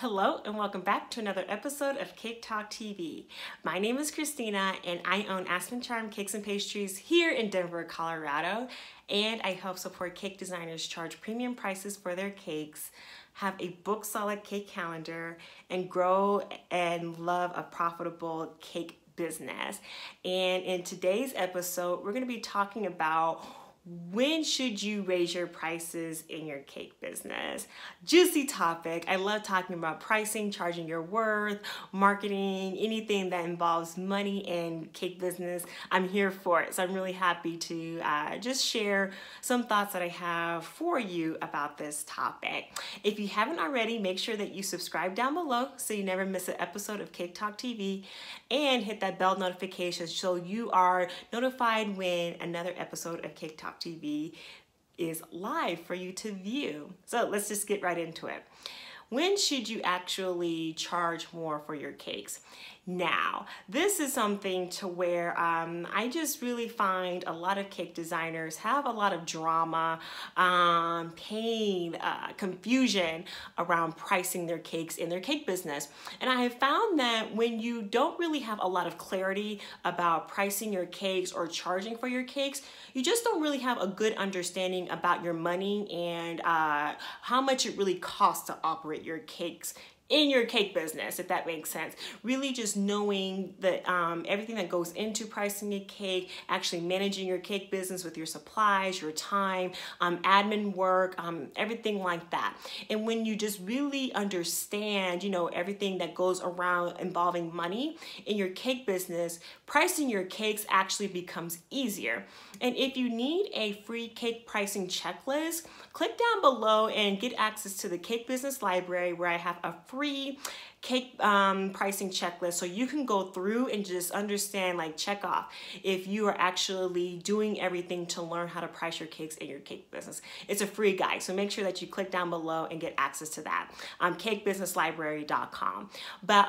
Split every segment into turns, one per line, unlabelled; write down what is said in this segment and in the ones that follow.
Hello and welcome back to another episode of Cake Talk TV. My name is Christina and I own Aspen Charm Cakes and Pastries here in Denver, Colorado, and I help support cake designers charge premium prices for their cakes, have a book solid cake calendar, and grow and love a profitable cake business. And in today's episode, we're going to be talking about when should you raise your prices in your cake business? Juicy topic. I love talking about pricing, charging your worth, marketing, anything that involves money and cake business. I'm here for it. So I'm really happy to just share some thoughts that I have for you about this topic. If you haven't already, make sure that you subscribe down below so you never miss an episode of Cake Talk TV, and hit that bell notification so you are notified when another episode of Cake Talk TV is live for you to view. So let's just get right into it. When should you actually charge more for your cakes? Now, this is something to where I just really find a lot of cake designers have a lot of drama, pain, confusion around pricing their cakes in their cake business. And I have found that when you don't really have a lot of clarity about pricing your cakes or charging for your cakes, you just don't really have a good understanding about your money and how much it really costs to operate your cakes in your cake business, if that makes sense. Really just knowing that everything that goes into pricing a cake, actually managing your cake business with your supplies, your time, admin work, everything like that. And when you just really understand, everything that goes around involving money in your cake business, pricing your cakes actually becomes easier. And if you need a free cake pricing checklist, click down below and get access to the Cake Business Library, where I have a free cake pricing checklist, so you can go through and just understand, like, check off if you are actually doing everything to learn how to price your cakes in your cake business. It's a free guide, so make sure that you click down below and get access to that. cakebusinesslibrary.com. But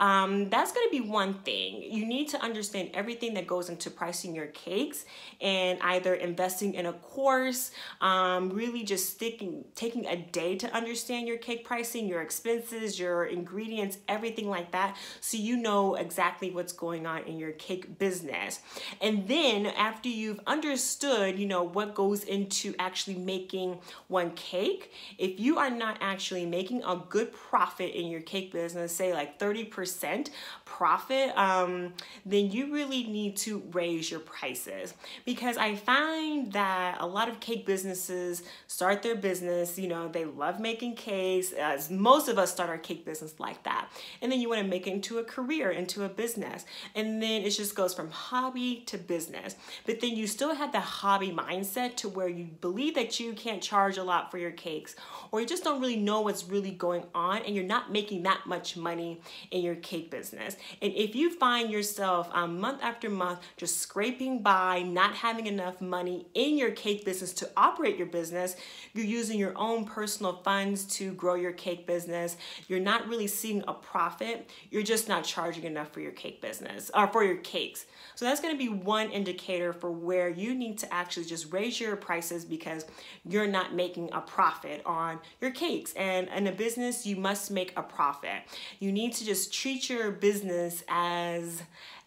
that's going to be one thing. You need to understand everything that goes into pricing your cakes, and either investing in a course, really just taking a day to understand your cake pricing, your expenses, your ingredients, everything like that, so you know exactly what's going on in your cake business. And then after you've understood, what goes into actually making one cake, if you are not actually making a good profit in your cake business, say like 30% profit, then you really need to raise your prices. Because I find that a lot of cake businesses start their business, they love making cakes, as most of us start our cake business like that. And then you want to make it into a career, into a business. And then it just goes from hobby to business. But then you still have the hobby mindset to where you believe that you can't charge a lot for your cakes, or you just don't really know what's really going on, and you're not making that much money in your cake business. And if you find yourself month after month just scraping by, not having enough money in your cake business to operate your business, you're using your own personal funds to grow your cake business, you're not really seeing a profit, you're just not charging enough for your cake business or for your cakes. So that's going to be one indicator for where you need to actually just raise your prices, because you're not making a profit on your cakes. And in a business, you must make a profit. You need to just treat your business as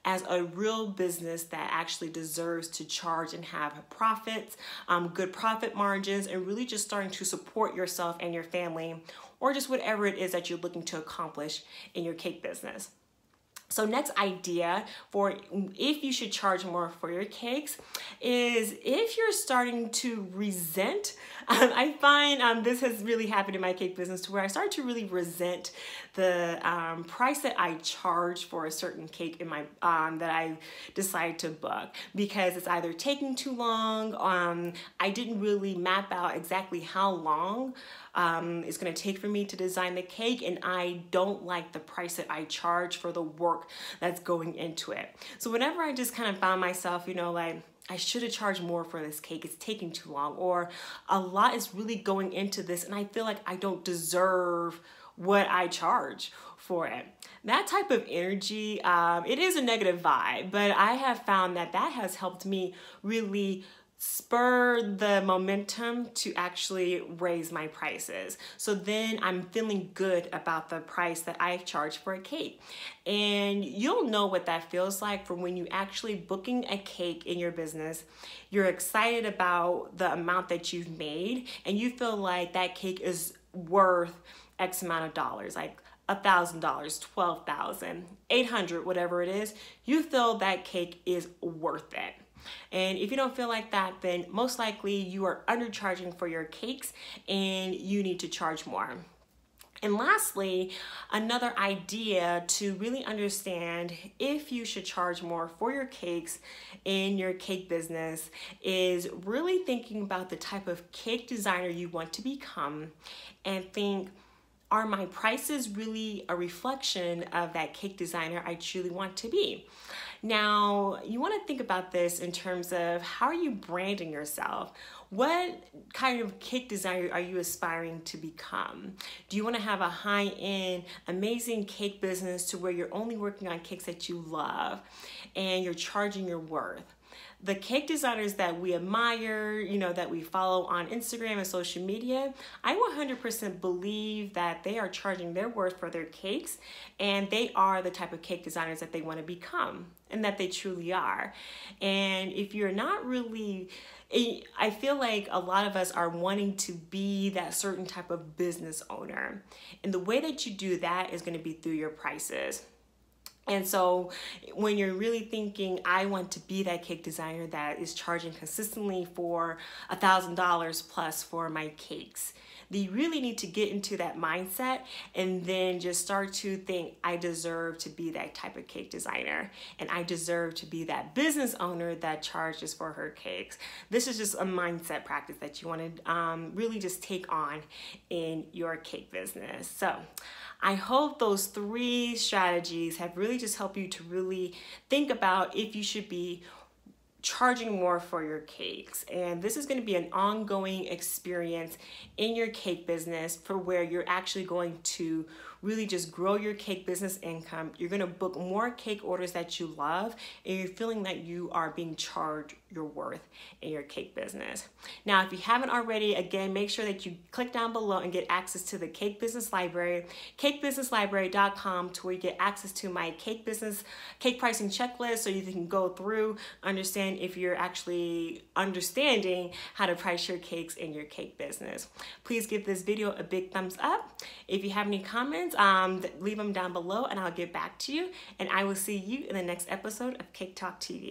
a real business that actually deserves to charge and have profits, good profit margins, and really just starting to support yourself and your family, or just whatever it is that you're looking to accomplish in your cake business. So next idea for if you should charge more for your cakes is if you're starting to resent. I find this has really happened in my cake business, to where I start to really resent the price that I charge for a certain cake in my that I decide to book, because it's either taking too long. I didn't really map out exactly how long it's going to take for me to design the cake, and I don't like the price that I charge for the work that's going into it. So whenever I just kind of found myself, like, I should have charged more for this cake, it's taking too long, or a lot is really going into this and I feel like I don't deserve what I charge for it. That type of energy, it is a negative vibe, but I have found that has helped me really spur the momentum to actually raise my prices. So then I'm feeling good about the price that I charge for a cake. And you'll know what that feels like from when you actually booking a cake in your business. You're excited about the amount that you've made and you feel like that cake is worth X amount of dollars, like $1,000, $12,000, $800, whatever it is. You feel that cake is worth it. And if you don't feel like that, then most likely you are undercharging for your cakes and you need to charge more. And lastly, another idea to really understand if you should charge more for your cakes in your cake business is really thinking about the type of cake designer you want to become and think, are my prices really a reflection of that cake designer I truly want to be? Now, you want to think about this in terms of how are you branding yourself? What kind of cake designer are you aspiring to become? Do you want to have a high-end, amazing cake business to where you're only working on cakes that you love and you're charging your worth? The cake designers that we admire, that we follow on Instagram and social media, I 100% believe that they are charging their worth for their cakes and they are the type of cake designers that they want to become and that they truly are. And if you're not really, I feel like a lot of us are wanting to be that certain type of business owner. And the way that you do that is going to be through your prices. And so when you're really thinking, I want to be that cake designer that is charging consistently for $1,000 plus for my cakes, you really need to get into that mindset and then just start to think, I deserve to be that type of cake designer and I deserve to be that business owner that charges for her cakes. This is just a mindset practice that you want to really just take on in your cake business. So I hope those 3 strategies have really just helped you to really think about if you should be charging more for your cakes. And this is going to be an ongoing experience in your cake business for where you're actually going to really just grow your cake business income. You're going to book more cake orders that you love and you're feeling that you are being charged your worth in your cake business. Now, if you haven't already, again, make sure that you click down below and get access to the Cake Business Library, cakebusinesslibrary.com, to where you get access to my cake pricing checklist so you can go through, understand if you're actually understanding how to price your cakes in your cake business. Please give this video a big thumbs up. If you have any comments, leave them down below and I'll get back to you. And I will see you in the next episode of Cake Talk TV.